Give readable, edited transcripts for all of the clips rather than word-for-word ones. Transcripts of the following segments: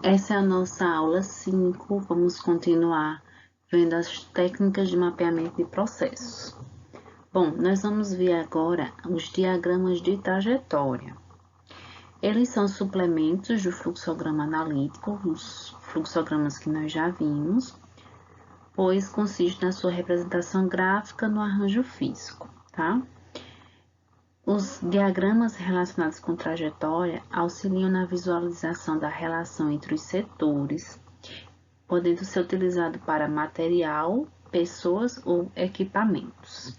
Essa é a nossa aula 5. Vamos continuar vendo as técnicas de mapeamento de processos. Bom, nós vamos ver agora os diagramas de trajetória. Eles são suplementos do fluxograma analítico, os fluxogramas que nós já vimos, pois consiste na sua representação gráfica no arranjo físico, tá? Os diagramas relacionados com trajetória auxiliam na visualização da relação entre os setores, podendo ser utilizado para material, pessoas ou equipamentos.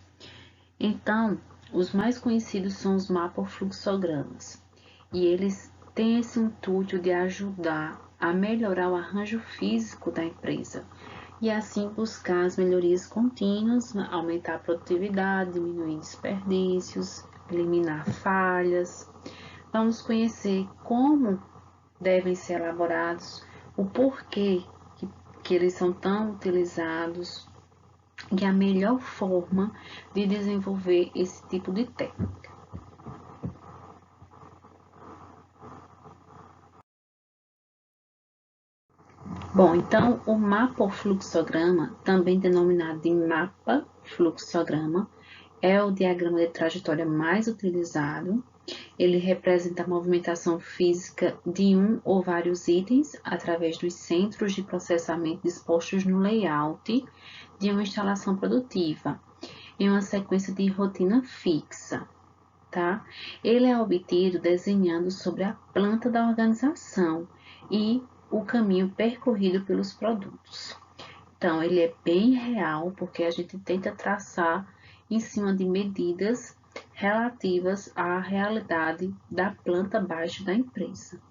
Então, os mais conhecidos são os mapofluxogramas, e eles têm esse intuito de ajudar a melhorar o arranjo físico da empresa e assim buscar as melhorias contínuas, aumentar a produtividade, diminuir desperdícios, eliminar falhas. Vamos conhecer como devem ser elaborados, o porquê que eles são tão utilizados e a melhor forma de desenvolver esse tipo de técnica. Bom, então o mapofluxograma, também denominado de mapa-fluxograma, é o diagrama de trajetória mais utilizado. Ele representa a movimentação física de um ou vários itens através dos centros de processamento dispostos no layout de uma instalação produtiva, em uma sequência de rotina fixa, tá? Ele é obtido desenhando sobre a planta da organização e o caminho percorrido pelos produtos. Então, ele é bem real, porque a gente tenta traçar em cima de medidas relativas à realidade da planta baixa da empresa.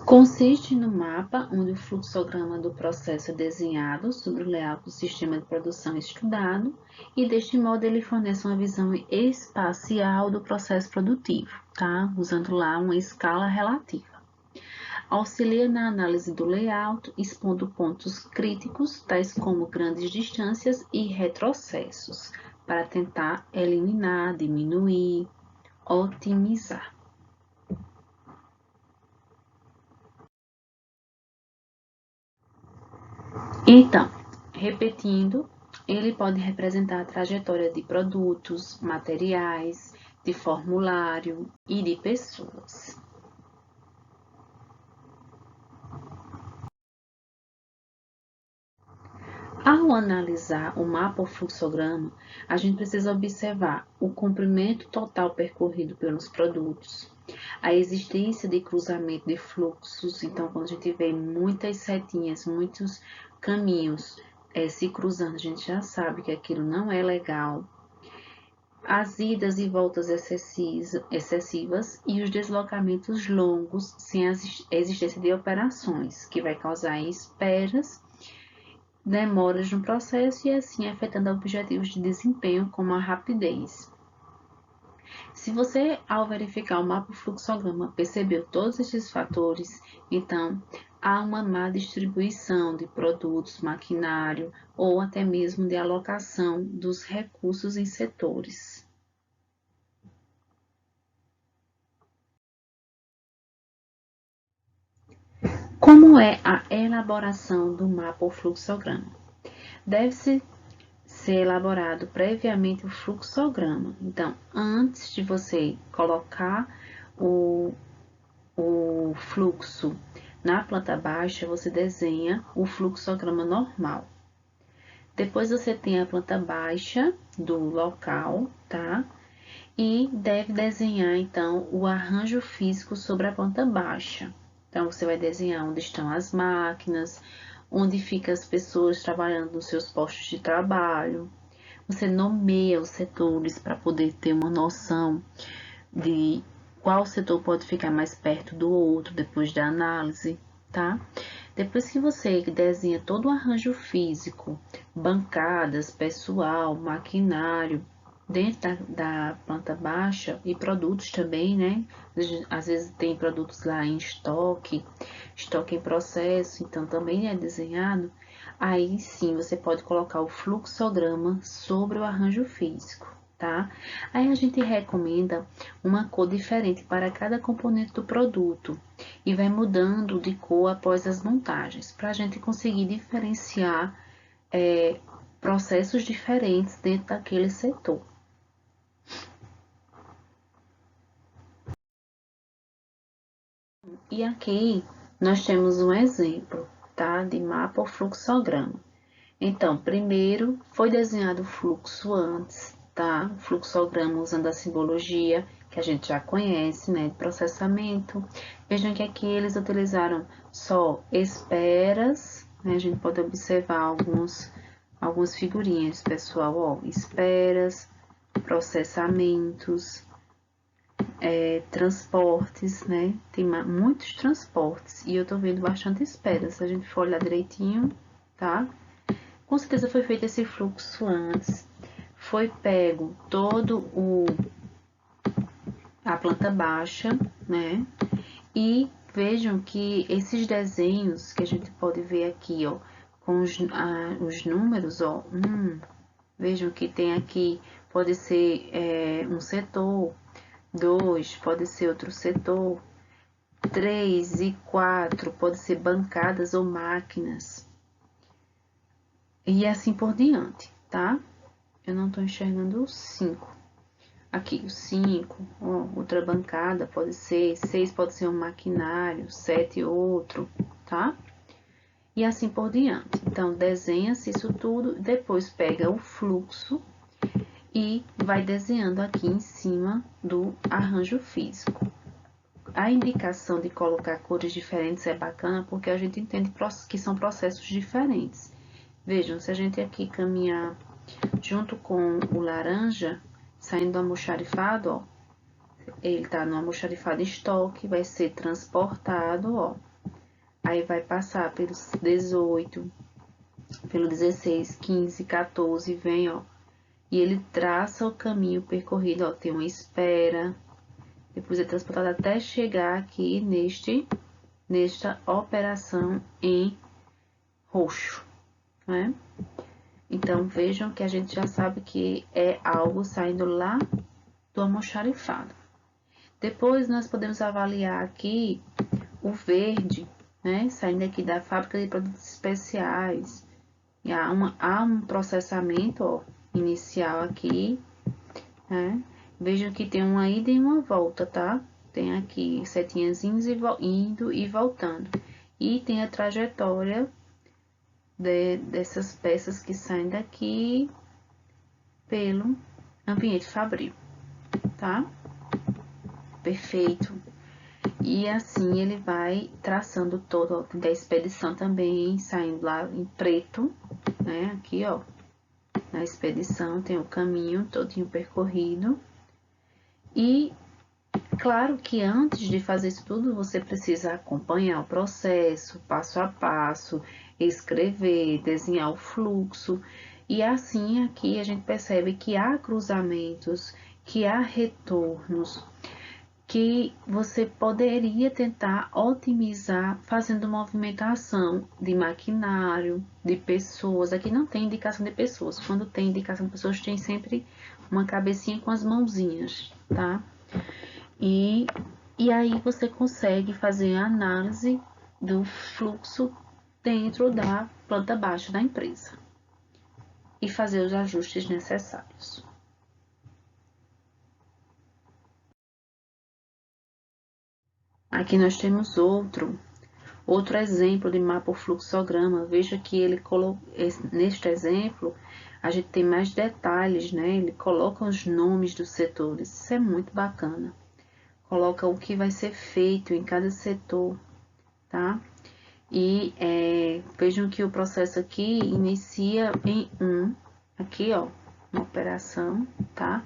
Consiste no mapa onde o fluxograma do processo é desenhado sobre o layout do sistema de produção estudado e deste modo ele fornece uma visão espacial do processo produtivo, tá? Usando lá uma escala relativa. Auxilia na análise do layout, expondo pontos críticos, tais como grandes distâncias e retrocessos, para tentar eliminar, diminuir, otimizar. Então, repetindo, ele pode representar a trajetória de produtos, materiais, de formulário e de pessoas. Ao analisar o mapofluxograma, a gente precisa observar o comprimento total percorrido pelos produtos, a existência de cruzamento de fluxos. Então, quando a gente vê muitas setinhas, muitos caminhos se cruzando, a gente já sabe que aquilo não é legal. As idas e voltas excessivas e os deslocamentos longos sem a existência de operações, que vai causar esperas, demoras no processo e assim afetando objetivos de desempenho como a rapidez. Se você, ao verificar o mapa fluxograma, percebeu todos esses fatores, então há uma má distribuição de produtos, maquinário ou até mesmo de alocação dos recursos em setores. Como é a elaboração do mapa ou fluxograma? Deve-se ser elaborado previamente o fluxograma. Então, antes de você colocar o fluxo na planta baixa, você desenha o fluxograma normal. Depois você tem a planta baixa do local, tá? E deve desenhar, então, o arranjo físico sobre a planta baixa. Então, você vai desenhar onde estão as máquinas, onde ficam as pessoas trabalhando nos seus postos de trabalho. Você nomeia os setores para poder ter uma noção de qual setor pode ficar mais perto do outro depois da análise, tá? Depois que você desenha todo o arranjo físico, bancadas, pessoal, maquinário, dentro da planta baixa e produtos também, né? Às vezes tem produtos lá em estoque em processo, então também é desenhado. Aí sim você pode colocar o fluxograma sobre o arranjo físico, tá? Aí a gente recomenda uma cor diferente para cada componente do produto e vai mudando de cor após as montagens, para a gente conseguir diferenciar processos diferentes dentro daquele setor. E aqui nós temos um exemplo, tá? De mapa ou fluxograma. Então, primeiro foi desenhado o fluxo antes, tá? O fluxograma usando a simbologia que a gente já conhece, né? De processamento. Vejam que aqui eles utilizaram só esperas, né? A gente pode observar algumas figurinhas, pessoal, ó. Esperas, processamentos, transportes, né? Tem muitos transportes e eu tô vendo bastante esperas. Se a gente for olhar direitinho, tá? Com certeza foi feito esse fluxo antes, foi pego a planta baixa, né? E vejam que esses desenhos que a gente pode ver aqui, ó, com os números, ó, vejam que tem aqui, pode ser um setor, 2 pode ser outro setor, 3 e 4 pode ser bancadas ou máquinas. E assim por diante, tá? Eu não tô enxergando o 5. Aqui, o 5, outra bancada pode ser, 6 pode ser um maquinário, 7 outro, tá? E assim por diante. Então, desenha-se isso tudo, depois pega o fluxo e vai desenhando aqui em cima do arranjo físico. A indicação de colocar cores diferentes é bacana porque a gente entende que são processos diferentes. Vejam, se a gente aqui caminhar junto com o laranja, saindo do almoxarifado, ó, ele tá no almoxarifado estoque, vai ser transportado, ó, aí vai passar pelos 18, pelo 16, 15, 14, vem, ó, e ele traça o caminho percorrido, ó, tem uma espera, depois é transportado até chegar aqui nesta operação em roxo, né? Então, vejam que a gente já sabe que é algo saindo lá do almoxarifado. Depois, nós podemos avaliar aqui o verde, né? Saindo aqui da fábrica de produtos especiais. E há um processamento, ó, inicial aqui, né? Vejam que tem uma ida e uma volta, tá? Tem aqui setinhas indo e voltando. E tem a trajetória dessas peças que saem daqui pelo ambiente fabril, tá? Perfeito. E assim ele vai traçando todo, ó, da expedição também, saindo lá em preto, né? Aqui, ó, na expedição tem o caminho todinho percorrido. E claro que antes de fazer isso tudo, você precisa acompanhar o processo, passo a passo, escrever, desenhar o fluxo. E assim aqui a gente percebe que há cruzamentos, que há retornos, que você poderia tentar otimizar fazendo movimentação de maquinário, de pessoas. Aqui não tem indicação de pessoas. Quando tem indicação de pessoas, tem sempre uma cabecinha com as mãozinhas, tá? E aí você consegue fazer a análise do fluxo dentro da planta baixa da empresa e fazer os ajustes necessários. Aqui nós temos outro exemplo de mapa fluxograma. Veja que ele neste exemplo a gente tem mais detalhes, né? Ele coloca os nomes dos setores. Isso é muito bacana. Coloca o que vai ser feito em cada setor, tá? E vejam que o processo aqui inicia em aqui, ó, uma operação, tá?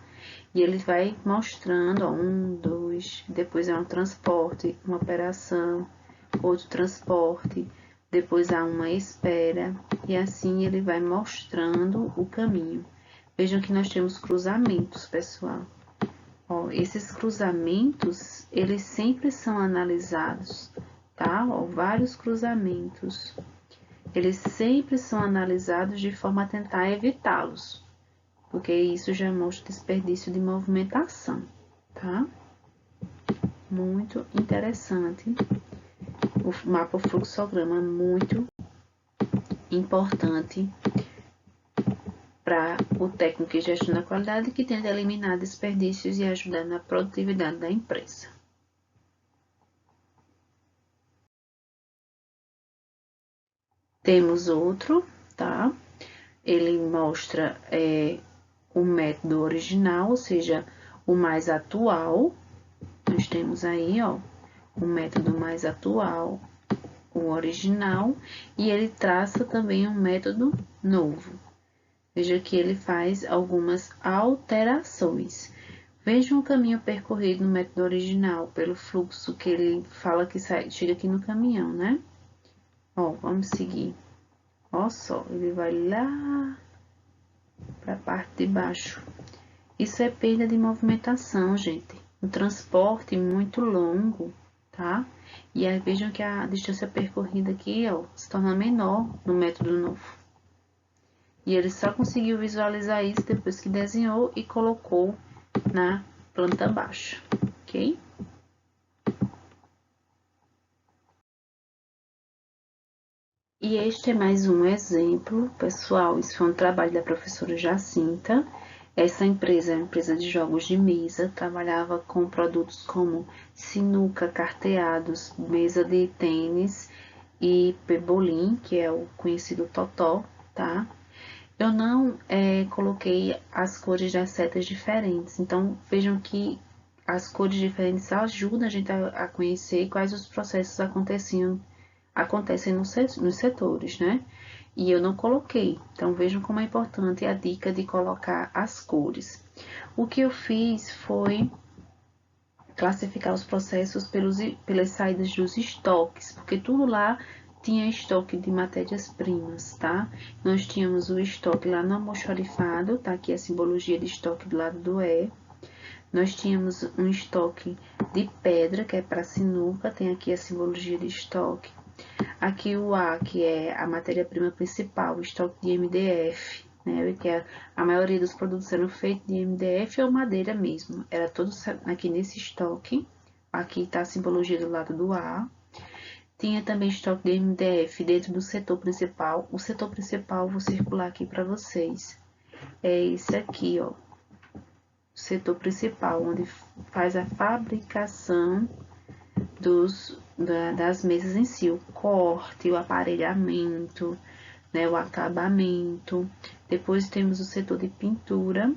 E ele vai mostrando, ó, 1, 2, depois é um transporte, uma operação, outro transporte, depois há uma espera, e assim ele vai mostrando o caminho. Vejam que nós temos cruzamentos, pessoal. Ó, esses cruzamentos, eles sempre são analisados, tá? Ó, vários cruzamentos. Eles sempre são analisados de forma a tentar evitá-los. porque isso já mostra desperdício de movimentação, tá? Muito interessante. O mapa fluxograma é muito importante para o técnico que gestiona a qualidade, que tenta eliminar desperdícios e ajudar na produtividade da empresa. Temos outro, tá? Ele mostra o método original, ou seja, o mais atual. Nós temos aí, ó, o método mais atual, o original, e ele traça também um método novo. Veja que ele faz algumas alterações. Veja o caminho percorrido no método original, pelo fluxo que ele fala que chega aqui no caminhão, né? Ó, vamos seguir. Ó só, ele vai lá para a parte de baixo. Isso é perda de movimentação, gente. Um transporte muito longo, tá? E aí vejam que a distância percorrida aqui, ó, se torna menor no método novo. E ele só conseguiu visualizar isso depois que desenhou e colocou na planta baixa, ok? E este é mais um exemplo, pessoal. Isso foi um trabalho da professora Jacinta. Essa empresa é uma empresa de jogos de mesa, trabalhava com produtos como sinuca, carteados, mesa de tênis e pebolim, que é o conhecido totó, tá? Eu não coloquei as cores das setas diferentes, então vejam que as cores diferentes ajudam a gente a conhecer quais os processos acontecem nos setores, né? E eu não coloquei, então vejam como é importante a dica de colocar as cores. O que eu fiz foi classificar os processos pelas saídas dos estoques, porque tudo lá tinha estoque de matérias-primas, tá? Nós tínhamos o estoque lá no almoxarifado, tá aqui a simbologia de estoque do lado do E. Nós tínhamos um estoque de pedra, que é para sinuca, tem aqui a simbologia de estoque. Aqui o A, que é a matéria-prima principal, o estoque de MDF, né? Que a maioria dos produtos eram feitos de MDF ou madeira mesmo. Era todo aqui nesse estoque. Aqui está a simbologia do lado do A. Tinha também estoque de MDF dentro do setor principal. O setor principal, vou circular aqui para vocês. É esse aqui, ó. O setor principal, onde faz a fabricação das mesas em si, o corte, o aparelhamento, né, o acabamento. Depois temos o setor de pintura,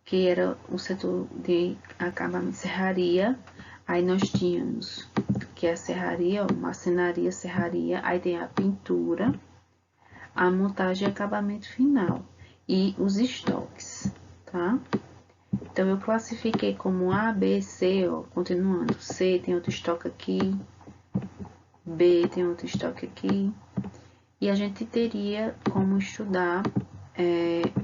que era o setor de acabamento, serraria. Aí nós tínhamos que é a serraria, ó, marcenaria, serraria. Aí tem a pintura, a montagem e acabamento final e os estoques, tá? Então, eu classifiquei como A, B, C, ó, continuando. C tem outro estoque aqui, B tem outro estoque aqui. E a gente teria como estudar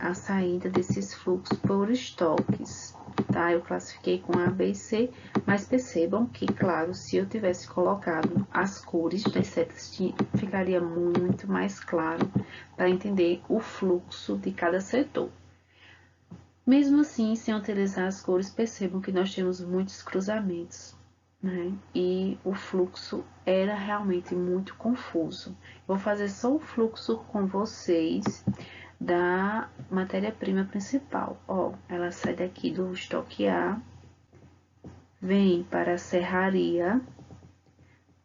a saída desses fluxos por estoques, tá? Eu classifiquei com A, B e C, mas percebam que, claro, se eu tivesse colocado as cores das setas, ficaria muito mais claro para entender o fluxo de cada setor. Mesmo assim, sem utilizar as cores, percebam que nós temos muitos cruzamentos, né? E o fluxo era realmente muito confuso. Vou fazer só o fluxo com vocês da matéria-prima principal. Ó, ela sai daqui do estoque A, vem para a serraria,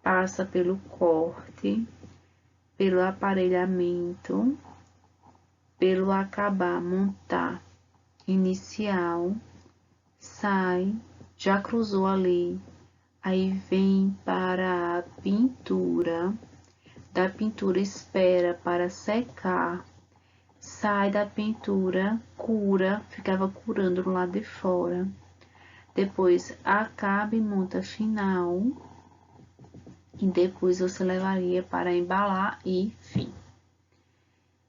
passa pelo corte, pelo aparelhamento, pelo acabar, montar inicial, sai, já cruzou ali, aí vem para a pintura, da pintura espera para secar, sai da pintura, cura, ficava curando do lado de fora, depois acaba e monta final, e depois você levaria para embalar e fim.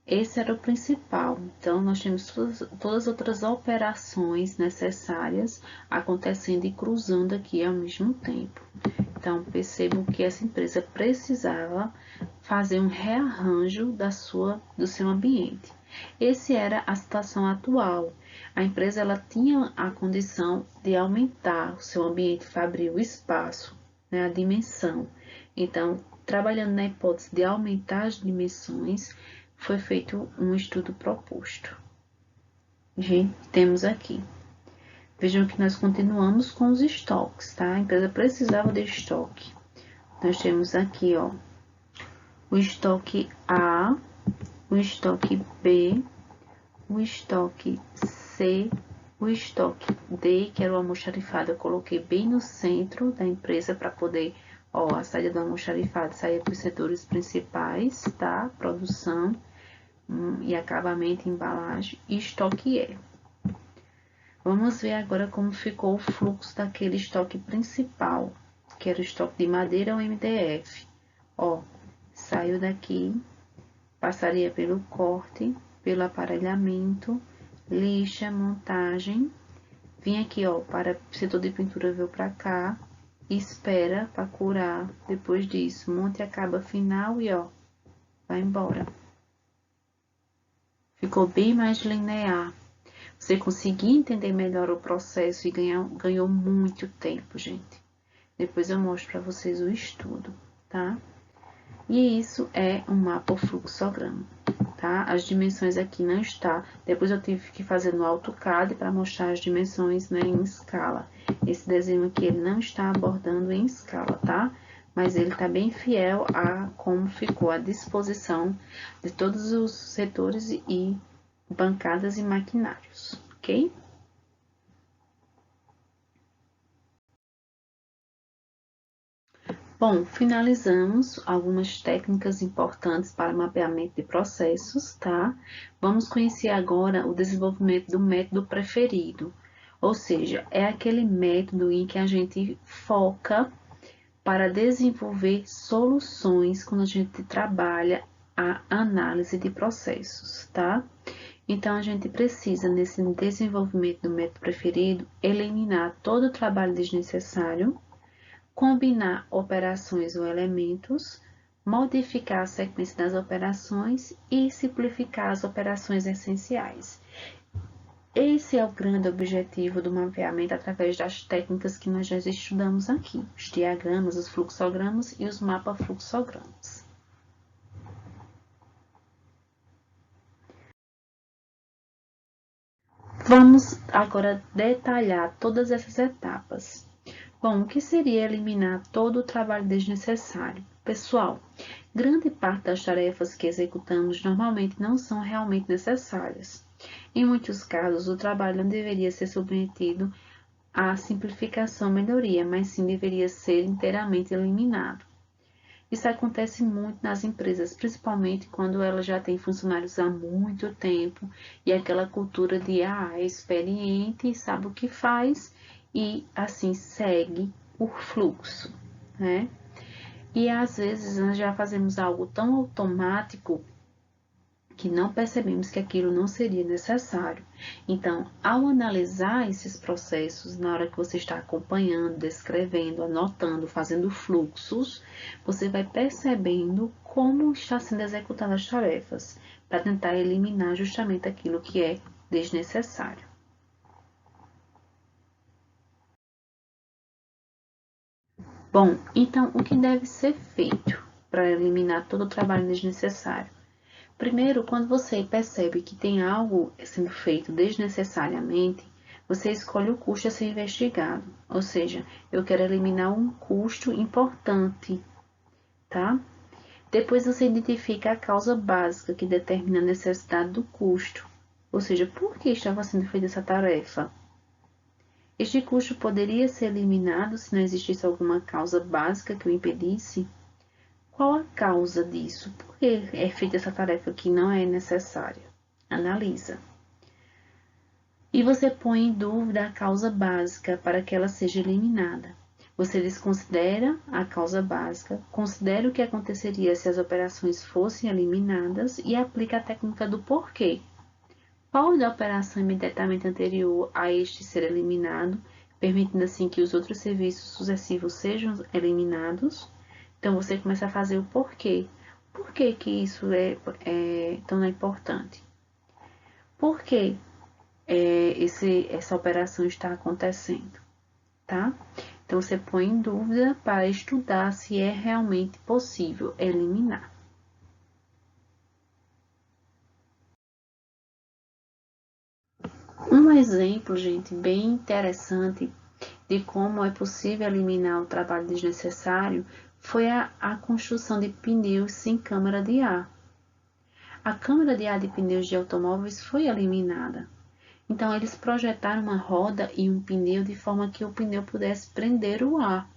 Esse era o principal. Então, nós temos todas as outras operações necessárias acontecendo e cruzando aqui ao mesmo tempo. Então, percebam que essa empresa precisava fazer um rearranjo do seu ambiente. Essa era a situação atual. A empresa ela tinha a condição de aumentar o seu ambiente fabril, o espaço, né, a dimensão. Então, trabalhando na hipótese de aumentar as dimensões, foi feito um estudo proposto. Gente, temos aqui. Vejam que nós continuamos com os estoques, tá? A empresa precisava de estoque. Nós temos aqui, ó, o estoque A, o estoque B, o estoque C, o estoque D, que era o almoxarifado, eu coloquei bem no centro da empresa para poder, ó, a saída do almoxarifado saía para os setores principais, tá? Produção e acabamento, embalagem e estoque E. Vamos ver agora como ficou o fluxo daquele estoque principal, que era o estoque de madeira ou MDF. Ó, saiu daqui, passaria pelo corte, pelo aparelhamento, lixa, montagem. Vim aqui, ó, para o setor de pintura veio para cá, espera para curar. Depois disso, monte e acaba final e ó, vai embora. Ficou bem mais linear. Você conseguir entender melhor o processo e ganhou muito tempo, gente. Depois eu mostro para vocês o estudo, tá? E isso é um mapa fluxograma, tá? As dimensões aqui não está. Depois eu tive que fazer no AutoCAD para mostrar as dimensões, né, em escala. Esse desenho aqui ele não está abordando em escala, tá? Mas ele está bem fiel a como ficou a disposição de todos os setores e bancadas e maquinários, ok? Bom, finalizamos algumas técnicas importantes para mapeamento de processos, tá? Vamos conhecer agora o desenvolvimento do método preferido, ou seja, é aquele método em que a gente foca para desenvolver soluções quando a gente trabalha a análise de processos, tá? Então, a gente precisa, nesse desenvolvimento do método preferido, eliminar todo o trabalho desnecessário, combinar operações ou elementos, modificar a sequência das operações e simplificar as operações essenciais. Esse é o grande objetivo do mapeamento através das técnicas que nós já estudamos aqui, os diagramas, os fluxogramas e os mapa-fluxogramas. Vamos agora detalhar todas essas etapas. Bom, o que seria eliminar todo o trabalho desnecessário? Pessoal, grande parte das tarefas que executamos normalmente não são realmente necessárias. Em muitos casos, o trabalho não deveria ser submetido à simplificação ou melhoria, mas sim deveria ser inteiramente eliminado. Isso acontece muito nas empresas, principalmente quando elas já têm funcionários há muito tempo e aquela cultura de é experiente, sabe o que faz e assim segue o fluxo, né? E às vezes nós já fazemos algo tão automático que não percebemos que aquilo não seria necessário. Então, ao analisar esses processos, na hora que você está acompanhando, descrevendo, anotando, fazendo fluxos, você vai percebendo como está sendo executadas as tarefas, para tentar eliminar justamente aquilo que é desnecessário. Bom, então o que deve ser feito para eliminar todo o trabalho desnecessário? Primeiro, quando você percebe que tem algo sendo feito desnecessariamente, você escolhe o custo a ser investigado. Ou seja, eu quero eliminar um custo importante, tá? Depois você identifica a causa básica que determina a necessidade do custo. Ou seja, por que estava sendo feita essa tarefa? Este custo poderia ser eliminado se não existisse alguma causa básica que o impedisse? Qual a causa disso? Por que é feita essa tarefa que não é necessária? Analisa. E você põe em dúvida a causa básica para que ela seja eliminada. Você desconsidera a causa básica, considera o que aconteceria se as operações fossem eliminadas e aplica a técnica do porquê. Qual da operação imediatamente anterior a este ser eliminado, permitindo assim que os outros serviços sucessivos sejam eliminados? Então, você começa a fazer o porquê. Por que que isso é tão importante? por que essa operação está acontecendo, tá? Então, você põe em dúvida para estudar se é realmente possível eliminar. Um exemplo, gente, bem interessante de como é possível eliminar o trabalho desnecessário foi a construção de pneus sem câmara de ar. A câmara de ar de pneus de automóveis foi eliminada. Então, eles projetaram uma roda e um pneu de forma que o pneu pudesse prender o ar.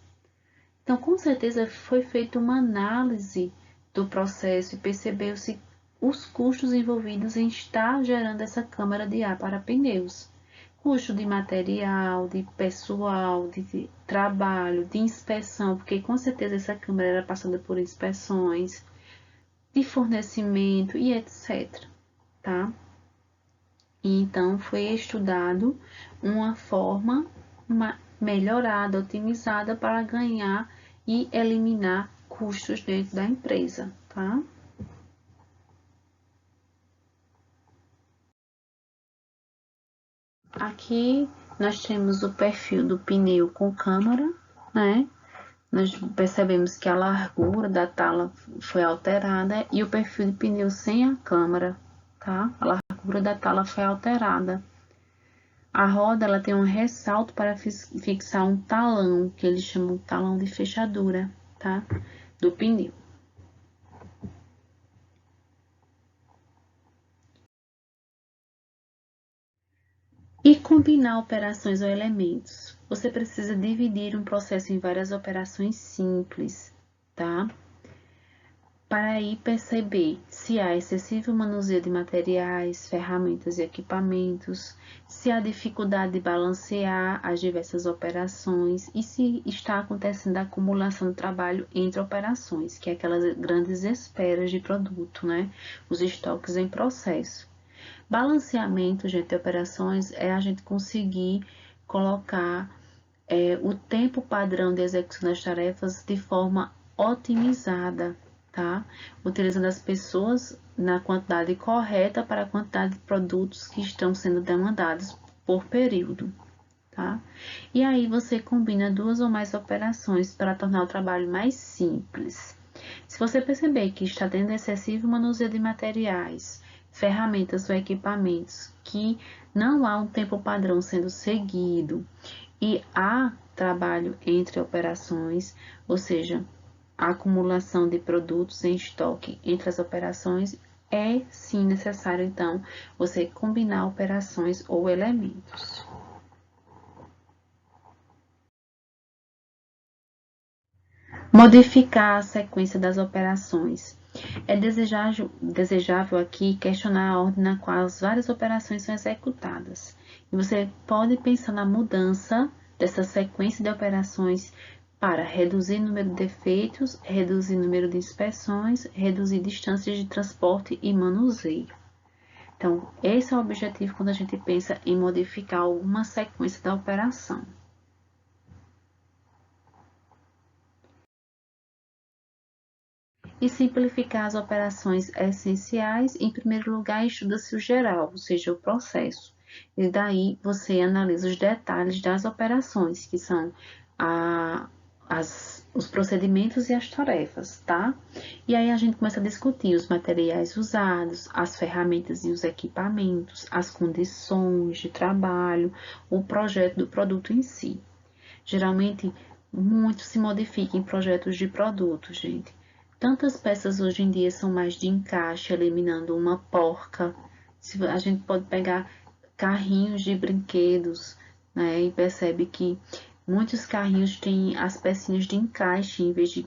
Então, com certeza, foi feita uma análise do processo e percebeu-se os custos envolvidos em estar gerando essa câmara de ar para pneus. Custo de material, de pessoal, de trabalho, de inspeção, porque com certeza essa câmara era passada por inspeções, de fornecimento e etc. Tá? E então foi estudado uma forma melhorada, otimizada para ganhar e eliminar custos dentro da empresa, tá? Aqui nós temos o perfil do pneu com câmara, né? Nós percebemos que a largura da tala foi alterada e o perfil de pneu sem a câmara, tá? A largura da tala foi alterada. A roda ela tem um ressalto para fixar um talão, que eles chamam de talão de fechadura, tá? Do pneu. E combinar operações ou elementos. Você precisa dividir um processo em várias operações simples, tá? Para aí perceber se há excessivo manuseio de materiais, ferramentas e equipamentos, se há dificuldade de balancear as diversas operações e se está acontecendo a acumulação de trabalho entre operações, que é aquelas grandes esperas de produto, né? Os estoques em processo. Balanceamento, gente, de operações é a gente conseguir colocar o tempo padrão de execução das tarefas de forma otimizada, tá? Utilizando as pessoas na quantidade correta para a quantidade de produtos que estão sendo demandados por período, tá? E aí você combina duas ou mais operações para tornar o trabalho mais simples. Se você perceber que está tendo excessivo manuseio de materiais, ferramentas ou equipamentos, que não há um tempo padrão sendo seguido e há trabalho entre operações, ou seja, a acumulação de produtos em estoque entre as operações, é sim necessário então você combinar operações ou elementos. Modificar a sequência das operações. É desejável aqui questionar a ordem na qual as várias operações são executadas. E você pode pensar na mudança dessa sequência de operações para reduzir o número de defeitos, reduzir o número de inspeções, reduzir distâncias de transporte e manuseio. Então, esse é o objetivo quando a gente pensa em modificar alguma sequência da operação. E simplificar as operações essenciais, em primeiro lugar, estuda-se o geral, ou seja, o processo. E daí você analisa os detalhes das operações, que são os procedimentos e as tarefas, tá? E aí a gente começa a discutir os materiais usados, as ferramentas e os equipamentos, as condições de trabalho, o projeto do produto em si. Geralmente, muito se modifica em projetos de produto, gente. Tantas peças hoje em dia são mais de encaixe, eliminando uma porca. A gente pode pegar carrinhos de brinquedos, né? E percebe que muitos carrinhos têm as pecinhas de encaixe em vez de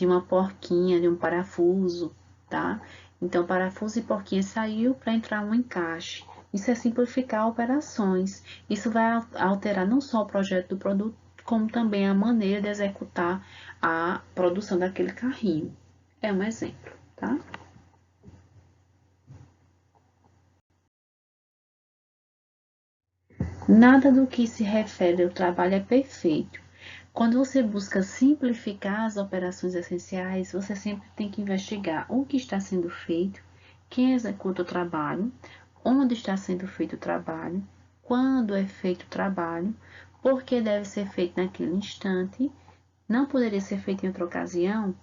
uma porquinha, de um parafuso, tá? Então, parafuso e porquinha saiu para entrar um encaixe. Isso é simplificar operações. Isso vai alterar não só o projeto do produto, como também a maneira de executar a produção daquele carrinho. É um exemplo, tá? Nada do que se refere ao trabalho é perfeito. Quando você busca simplificar as operações essenciais, você sempre tem que investigar o que está sendo feito, quem executa o trabalho, onde está sendo feito o trabalho, quando é feito o trabalho, por que deve ser feito naquele instante, não poderia ser feito em outra ocasião,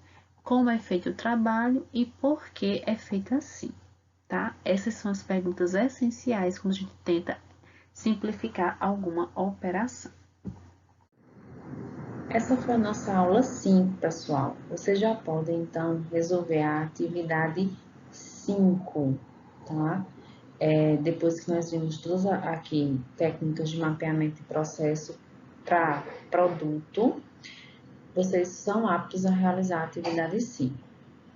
como é feito o trabalho e por que é feito assim, tá? Essas são as perguntas essenciais quando a gente tenta simplificar alguma operação. Essa foi a nossa aula 5, pessoal. Vocês já podem, então, resolver a atividade 5, tá? Depois que nós vimos todas aqui técnicas de mapeamento de processo para produto, vocês são aptos a realizar a atividade 5.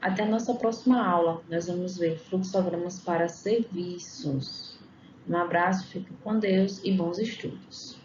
Até a nossa próxima aula, nós vamos ver fluxogramas para serviços. Um abraço, fique com Deus e bons estudos.